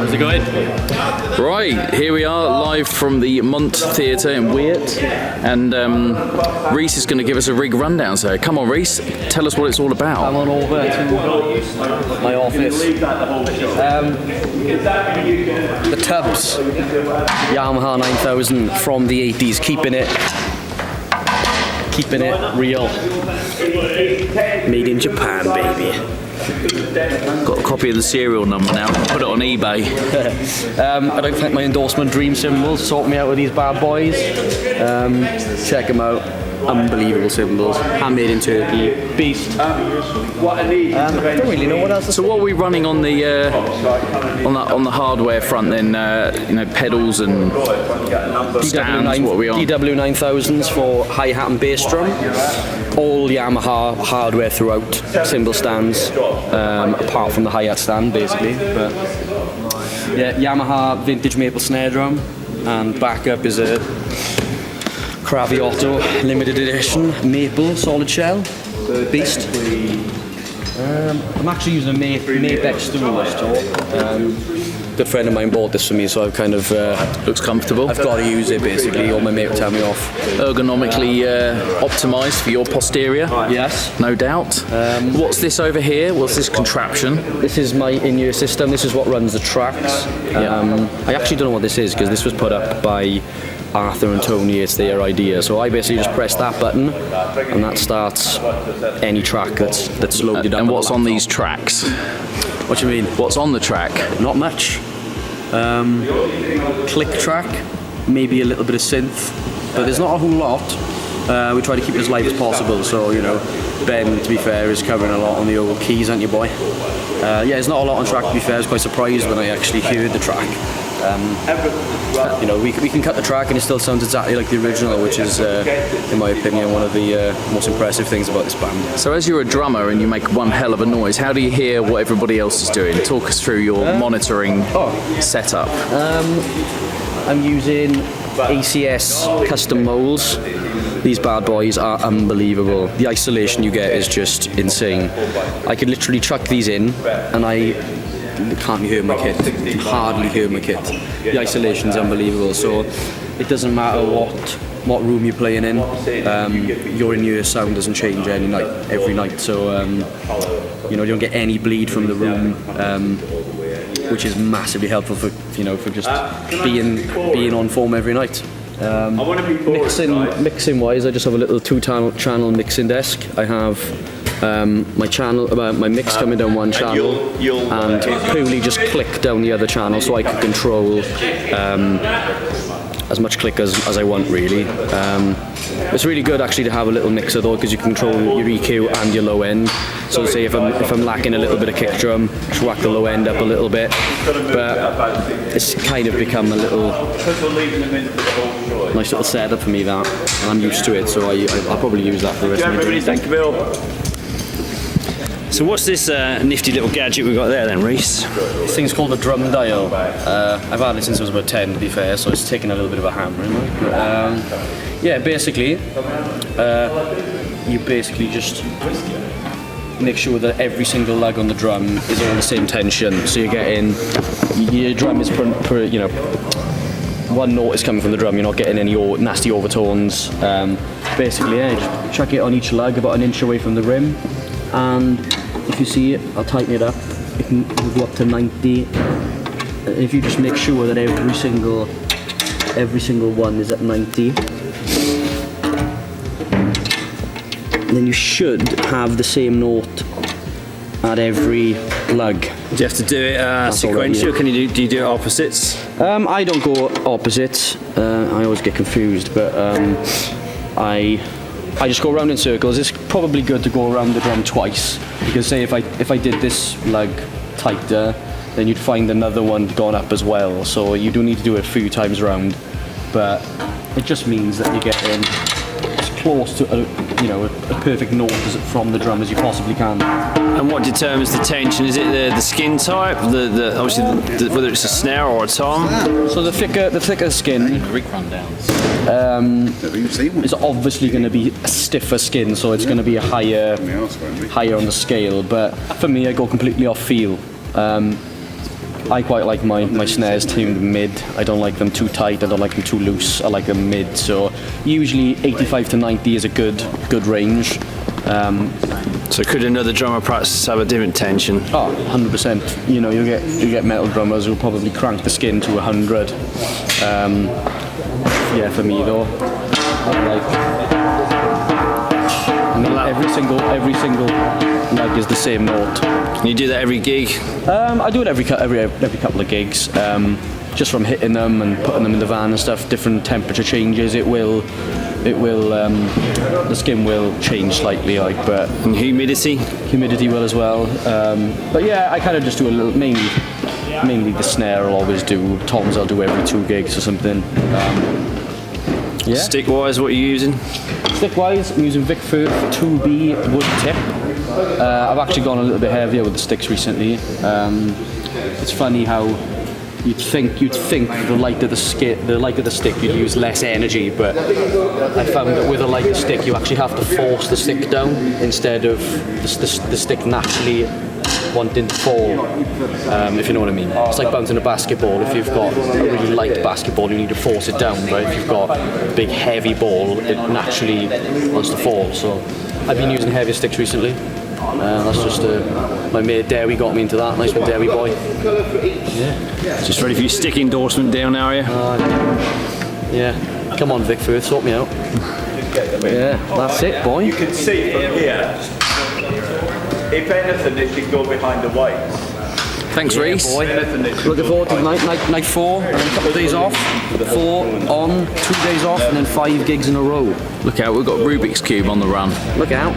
How's it going? Right, here we are live from the Mont Theatre in Weert, and RHYS is going to give us a rig rundown. So come on, RHYS, tell us what it's all about. Come on over to my office. The tubs, Yamaha 9000 from the 80s, keeping it real. Made in Japan, baby. Got a copy of the serial number now. Put it on eBay. I don't think my endorsement dream symbols sort me out with these bad boys. Check them out. Unbelievable symbols. Handmade in Turkey. Beast. I don't really know what else. So what are we running on the on the hardware front then? You know, pedals and stands. What are we on? DW9000s for hi-hat and bass drum. All Yamaha hardware throughout. Cymbal stands, apart from the hi-hat stand, basically. But yeah, Yamaha vintage maple snare drum, and backup is a Craviotto limited edition maple solid shell beast. I'm actually using a Mapex stool this talk. Good friend of mine bought this for me, so I've kind of looks comfortable. I've got to use it basically, or my mate will tell me off. Ergonomically optimised for your posterior. Yes, no doubt. What's this over here? What's this contraption? This is my in-ear system. This is what runs the tracks. I actually don't know what this is because this was put up by Arthur and Tony. It's their idea, so I basically just press that button and that starts any track that's loaded up. And what's on these tracks? What do you mean? What's on the track? Not much. Click track, maybe a little bit of synth, but there's not a whole lot. We try to keep it as live as possible, so you know, Ben, to be fair, is covering a lot on the old keys, aren't you, boy? Yeah, there's not a lot on track, to be fair. I was quite surprised when I actually heard the track. You know, we can cut the track and it still sounds exactly like the original, which is, in my opinion, one of the most impressive things about this band. So as you're a drummer and you make one hell of a noise, how do you hear what everybody else is doing? Talk us through your monitoring setup. I'm using ACS custom moles. These bad boys are unbelievable. The isolation you get is just insane. I could literally chuck these in and I can't hear my kit. You can hardly hear my kit. The isolation's unbelievable. So it doesn't matter what room you're playing in. Your in-ear sound doesn't change every night. So you know, you don't get any bleed from the room, which is massively helpful for just being on form every night. Mixing wise, I just have a little 2-channel mixing desk. I have my mix coming down one channel and purely just click down the other channel, so I can control as much click as I want, really. It's really good actually to have a little mixer though, because you can control your EQ and your low end. So say if I'm lacking a little bit of kick drum, just whack the low end up a little bit. But it's kind of become a little nice little setup for me, that, and I'm used to it, so I'll probably use that for the rest of my day. Thank you, Bill. So what's this nifty little gadget we've got there then, RHYS? This thing's called a drum dial. I've had it since I was about 10, to be fair, so it's taken a little bit of a hammering. Yeah, basically, you basically just make sure that every single lug on the drum is all the same tension. So you're getting, your drum is you know, one note is coming from the drum. You're not getting any nasty overtones. Basically, yeah, just chuck it on each lug about an inch away from the rim. And if you see it, I'll tighten it up. It can go up to 90. If you just make sure that every single one is at 90, then you should have the same note at every lug. Do you have to do it sequential? Can you do you do it opposites? I don't go opposites. I always get confused, but I just go around in circles. It's probably good to go around the drum twice, because say if I did this lug tighter, then you'd find another one gone up as well. So you do need to do it a few times around, but it just means that you're getting as close to a perfect note from the drum as you possibly can. And what determines the tension? Is it the skin type? Obviously whether it's a snare or a tom? So the thicker skin is obviously going to be a stiffer skin, so it's going to be a higher on the scale. But for me, I go completely off feel. I quite like my snares tuned mid. I don't like them too tight, I don't like them too loose, I like them mid. So usually 85 to 90 is a good range. So could another drummer perhaps have a different tension? Oh, 100%. You know, you get metal drummers who'll probably crank the skin to 100. Yeah, for me though, every single leg is the same note. Can you do that every gig? I do it every couple of gigs. Just from hitting them and putting them in the van and stuff. Different temperature changes. The skin will change slightly, like, but And humidity? humidity will as well. But yeah, I kind of just do a little, mainly the snare I'll always do. Toms I'll do every 2 gigs or something. Yeah. Stick-wise, what are you using? Stick-wise, I'm using Vic Firth 2B wood tip. I've actually gone a little bit heavier with the sticks recently. It's funny how you'd think the lighter the stick you'd use less energy, but I found that with a lighter stick you actually have to force the stick down instead of the stick naturally wanting to fall, if you know what I mean. It's like bouncing a basketball. If you've got a really light basketball, you need to force it down, but if you've got a big heavy ball, it naturally wants to fall. So I've been using heavier sticks recently. That's just my mate Derry got me into that. Nice one, Derry boy. Yeah. Just ready for your stick endorsement down, are you? Yeah. Come on, Vic Firth, sort me out. Yeah, that's it, boy. You can see from here, if anything, it can go behind the whites. Thanks, Rhys. Boy. Looking forward to night 4, and then a couple of days off. 4 on, 2 days off, and then 5 gigs in a row. Look out, we've got Rubik's Cube on the run. Look out.